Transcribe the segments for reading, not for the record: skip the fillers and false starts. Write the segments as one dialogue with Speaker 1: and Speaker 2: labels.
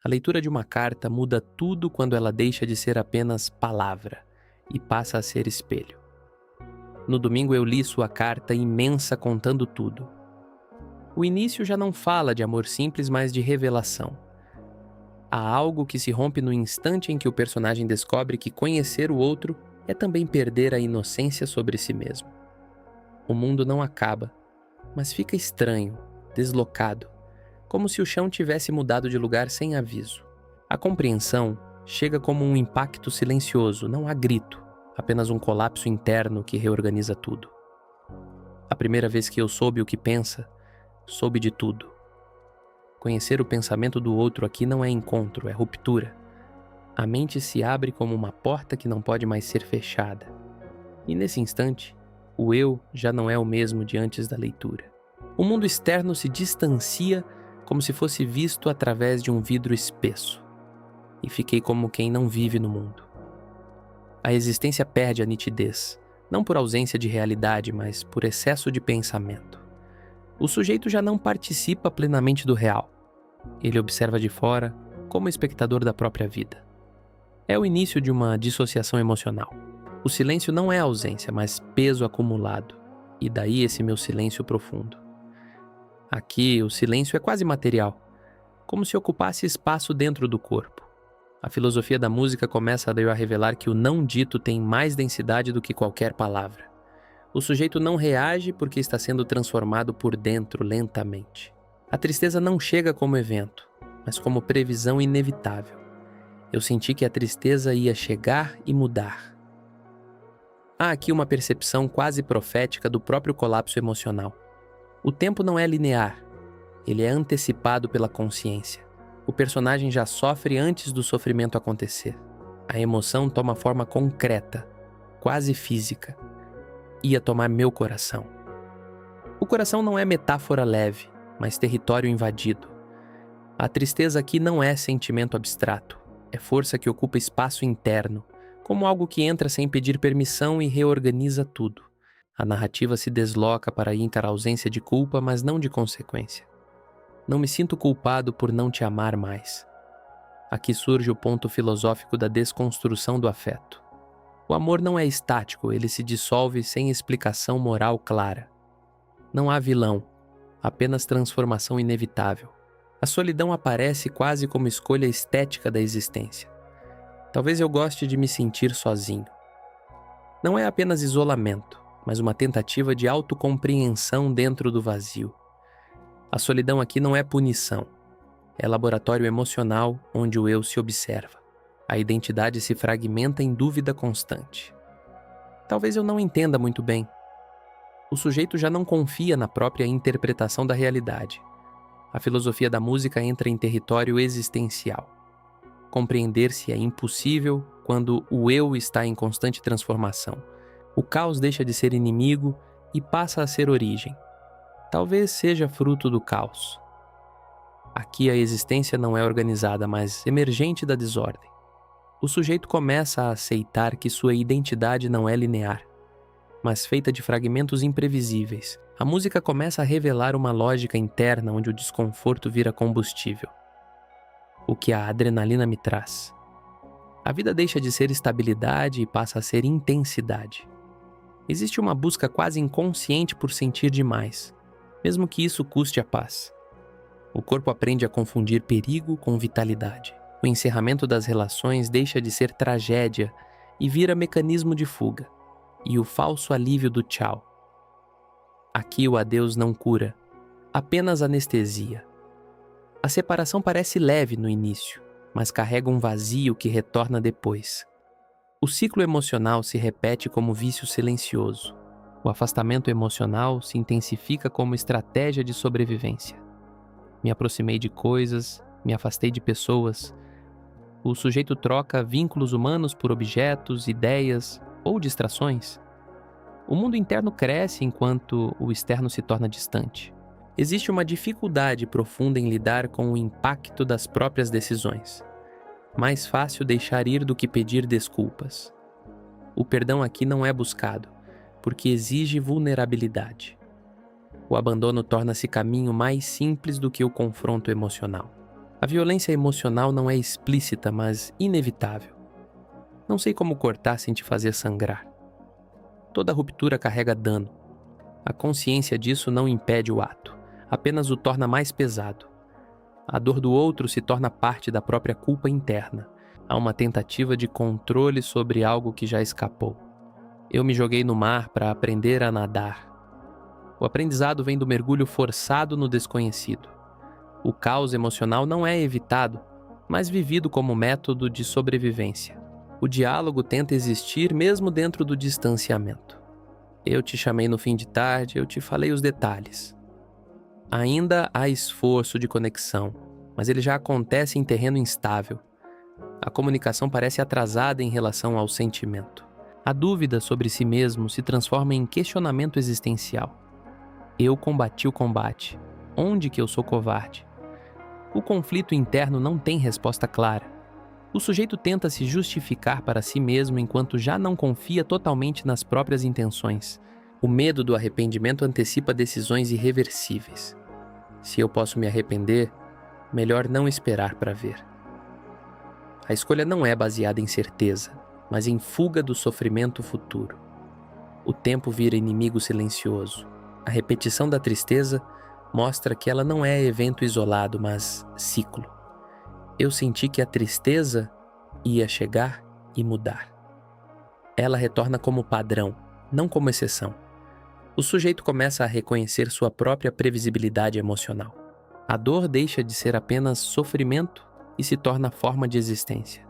Speaker 1: A leitura de uma carta muda tudo quando ela deixa de ser apenas palavra e passa a ser espelho. No domingo eu li sua carta imensa contando tudo. O início já não fala de amor simples, mas de revelação. Há algo que se rompe no instante em que o personagem descobre que conhecer o outro é também perder a inocência sobre si mesmo. O mundo não acaba, mas fica estranho, deslocado, como se o chão tivesse mudado de lugar sem aviso. A compreensão chega como um impacto silencioso, não há grito, apenas um colapso interno que reorganiza tudo. A primeira vez que eu soube o que pensa, soube de tudo. Conhecer o pensamento do outro aqui não é encontro, é ruptura. A mente se abre como uma porta que não pode mais ser fechada. E nesse instante, o eu já não é o mesmo de antes da leitura. O mundo externo se distancia como se fosse visto através de um vidro espesso. E fiquei como quem não vive no mundo. A existência perde a nitidez, não por ausência de realidade, mas por excesso de pensamento. O sujeito já não participa plenamente do real. Ele observa de fora, como espectador da própria vida. É o início de uma dissociação emocional. O silêncio não é ausência, mas peso acumulado. E daí esse meu silêncio profundo. Aqui, o silêncio é quase material, como se ocupasse espaço dentro do corpo. A filosofia da música começa a revelar que o não dito tem mais densidade do que qualquer palavra. O sujeito não reage porque está sendo transformado por dentro lentamente. A tristeza não chega como evento, mas como previsão inevitável. Eu senti que a tristeza ia chegar e mudar. Há aqui uma percepção quase profética do próprio colapso emocional. O tempo não é linear, ele é antecipado pela consciência. O personagem já sofre antes do sofrimento acontecer. A emoção toma forma concreta, quase física. Ia tomar meu coração. O coração não é metáfora leve, mas território invadido. A tristeza aqui não é sentimento abstrato, é força que ocupa espaço interno, como algo que entra sem pedir permissão e reorganiza tudo. A narrativa se desloca para ir para a ausência de culpa, mas não de consequência. Não me sinto culpado por não te amar mais. Aqui surge o ponto filosófico da desconstrução do afeto. O amor não é estático, ele se dissolve sem explicação moral clara. Não há vilão, apenas transformação inevitável. A solidão aparece quase como escolha estética da existência. Talvez eu goste de me sentir sozinho. Não é apenas isolamento, mas uma tentativa de autocompreensão dentro do vazio. A solidão aqui não é punição. É laboratório emocional onde o eu se observa. A identidade se fragmenta em dúvida constante. Talvez eu não entenda muito bem. O sujeito já não confia na própria interpretação da realidade. A filosofia da música entra em território existencial. Compreender-se é impossível quando o eu está em constante transformação. O caos deixa de ser inimigo e passa a ser origem. Talvez seja fruto do caos. Aqui a existência não é organizada, mas emergente da desordem. O sujeito começa a aceitar que sua identidade não é linear, mas feita de fragmentos imprevisíveis. A música começa a revelar uma lógica interna onde o desconforto vira combustível. O que a adrenalina me traz. A vida deixa de ser estabilidade e passa a ser intensidade. Existe uma busca quase inconsciente por sentir demais, mesmo que isso custe a paz. O corpo aprende a confundir perigo com vitalidade. O encerramento das relações deixa de ser tragédia e vira mecanismo de fuga. E o falso alívio do tchau. Aqui o adeus não cura, apenas anestesia. A separação parece leve no início, mas carrega um vazio que retorna depois. O ciclo emocional se repete como vício silencioso. O afastamento emocional se intensifica como estratégia de sobrevivência. Me aproximei de coisas, me afastei de pessoas. O sujeito troca vínculos humanos por objetos, ideias ou distrações. O mundo interno cresce enquanto o externo se torna distante. Existe uma dificuldade profunda em lidar com o impacto das próprias decisões. Mais fácil deixar ir do que pedir desculpas. O perdão aqui não é buscado, porque exige vulnerabilidade. O abandono torna-se caminho mais simples do que o confronto emocional. A violência emocional não é explícita, mas inevitável. Não sei como cortar sem te fazer sangrar. Toda ruptura carrega dano. A consciência disso não impede o ato, apenas o torna mais pesado. A dor do outro se torna parte da própria culpa interna. Há uma tentativa de controle sobre algo que já escapou. Eu me joguei no mar para aprender a nadar. O aprendizado vem do mergulho forçado no desconhecido. O caos emocional não é evitado, mas vivido como método de sobrevivência. O diálogo tenta existir mesmo dentro do distanciamento. Eu te chamei no fim de tarde, eu te falei os detalhes. Ainda há esforço de conexão, mas ele já acontece em terreno instável. A comunicação parece atrasada em relação ao sentimento. A dúvida sobre si mesmo se transforma em questionamento existencial. Eu combati o combate. Onde que eu sou covarde? O conflito interno não tem resposta clara. O sujeito tenta se justificar para si mesmo enquanto já não confia totalmente nas próprias intenções. O medo do arrependimento antecipa decisões irreversíveis. Se eu posso me arrepender, melhor não esperar para ver. A escolha não é baseada em certeza, mas em fuga do sofrimento futuro. O tempo vira inimigo silencioso. A repetição da tristeza mostra que ela não é evento isolado, mas ciclo. Eu senti que a tristeza ia chegar e mudar. Ela retorna como padrão, não como exceção. O sujeito começa a reconhecer sua própria previsibilidade emocional. A dor deixa de ser apenas sofrimento e se torna forma de existência.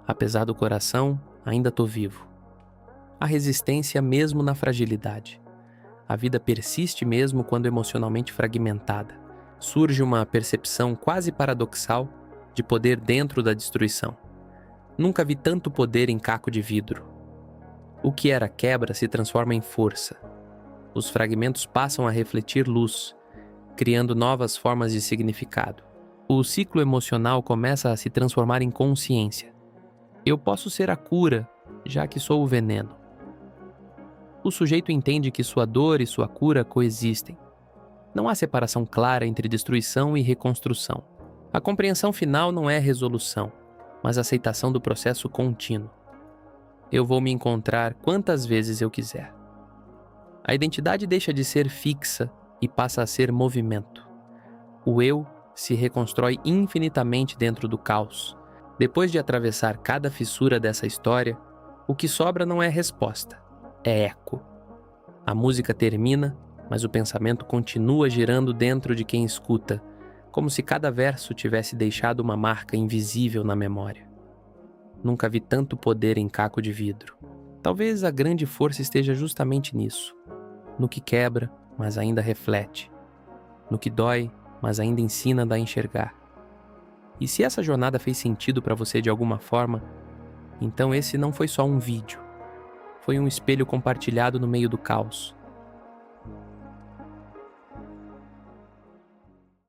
Speaker 1: Apesar do coração, ainda estou vivo. Há resistência mesmo na fragilidade. A vida persiste mesmo quando emocionalmente fragmentada. Surge uma percepção quase paradoxal de poder dentro da destruição. Nunca vi tanto poder em caco de vidro. O que era quebra se transforma em força. Os fragmentos passam a refletir luz, criando novas formas de significado. O ciclo emocional começa a se transformar em consciência. Eu posso ser a cura, já que sou o veneno. O sujeito entende que sua dor e sua cura coexistem. Não há separação clara entre destruição e reconstrução. A compreensão final não é resolução, mas aceitação do processo contínuo. Eu vou me encontrar quantas vezes eu quiser. A identidade deixa de ser fixa e passa a ser movimento. O eu se reconstrói infinitamente dentro do caos. Depois de atravessar cada fissura dessa história, o que sobra não é resposta, é eco. A música termina, mas o pensamento continua girando dentro de quem escuta, como se cada verso tivesse deixado uma marca invisível na memória. Nunca vi tanto poder em caco de vidro. Talvez a grande força esteja justamente nisso. No que quebra, mas ainda reflete. No que dói, mas ainda ensina a enxergar. E se essa jornada fez sentido para você de alguma forma, então esse não foi só um vídeo. Foi um espelho compartilhado no meio do caos.